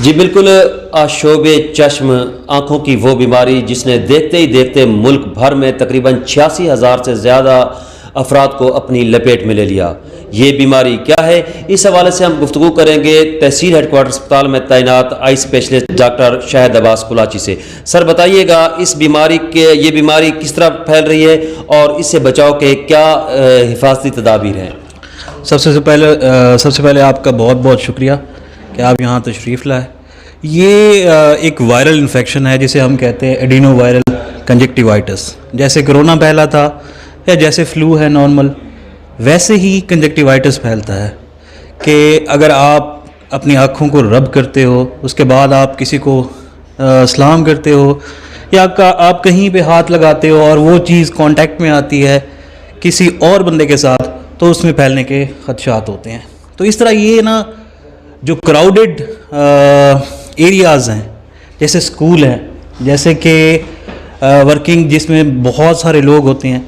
جی بالکل، آشوب چشم آنکھوں کی وہ بیماری جس نے دیکھتے ہی دیکھتے ملک بھر میں تقریباً 86,000 سے زیادہ افراد کو اپنی لپیٹ میں لے لیا۔ یہ بیماری کیا ہے، اس حوالے سے ہم گفتگو کریں گے تحصیل ہیڈ کوارٹر اسپتال میں تعینات آئی اسپیشلسٹ ڈاکٹر شاہد عباس کلاچی سے۔ سر بتائیے گا یہ بیماری کس طرح پھیل رہی ہے اور اس سے بچاؤ کے کیا حفاظتی تدابیر ہیں؟ سب سے پہلے آپ کا بہت بہت شکریہ کہ آپ یہاں تشریف لائے۔ یہ ایک وائرل انفیکشن ہے جسے ہم کہتے ہیں ایڈینو وائرل کنجکٹیوائٹس۔ جیسے کرونا پھیلا تھا یا جیسے فلو ہے نارمل، ویسے ہی کنجکٹیوائٹس پھیلتا ہے کہ اگر آپ اپنی آنکھوں کو رب کرتے ہو، اس کے بعد آپ کسی کو سلام کرتے ہو یا آپ کہیں پہ ہاتھ لگاتے ہو اور وہ چیز کانٹیکٹ میں آتی ہے کسی اور بندے کے ساتھ، تو اس میں پھیلنے کے خدشات ہوتے ہیں۔ تو اس طرح یہ نا جو کراؤڈڈ ایریاز ہیں، جیسے سکول ہیں، جیسے کہ ورکنگ جس میں بہت سارے لوگ ہوتے ہیں،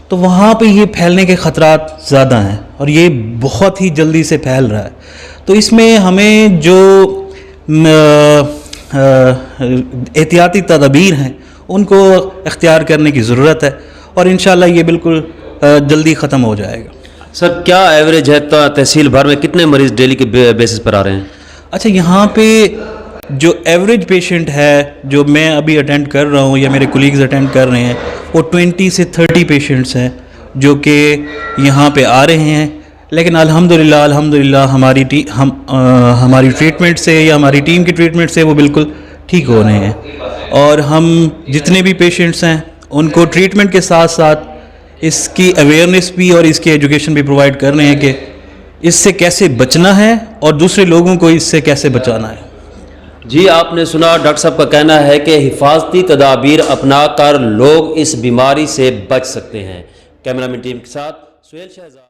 تو وہاں پہ یہ پھیلنے کے خطرات زیادہ ہیں اور یہ بہت ہی جلدی سے پھیل رہا ہے۔ تو اس میں ہمیں جو احتیاطی تدابیر ہیں ان کو اختیار کرنے کی ضرورت ہے، اور انشاءاللہ یہ بالکل جلدی ختم ہو جائے گا۔ سر کیا ایوریج ہے تحصیل بھر میں کتنے مریض ڈیلی کے بیسس پر آ رہے ہیں؟ اچھا، یہاں پہ جو ایوریج پیشنٹ ہے جو میں ابھی اٹینڈ کر رہا ہوں یا میرے کولیگز اٹینڈ کر رہے ہیں، وہ 20 سے 30 پیشنٹس ہیں جو کہ یہاں پہ آ رہے ہیں۔ لیکن الحمدللہ ہماری ٹریٹمنٹ سے یا ہماری ٹیم کی ٹریٹمنٹ سے وہ بالکل ٹھیک ہو رہے ہیں، اور ہم جتنے بھی پیشنٹس ہیں ان کو ٹریٹمنٹ کے ساتھ ساتھ اس کی اویئرنیس بھی اور اس کی ایجوکیشن بھی پرووائڈ کر رہے ہیں کہ اس سے کیسے بچنا ہے اور دوسرے لوگوں کو اس سے کیسے بچانا ہے۔ جی آپ نے سنا ڈاکٹر صاحب کا کہنا ہے کہ حفاظتی تدابیر اپنا کر لوگ اس بیماری سے بچ سکتے ہیں۔ کیمرہ مین ٹیم کے ساتھ سہیل شہزاد۔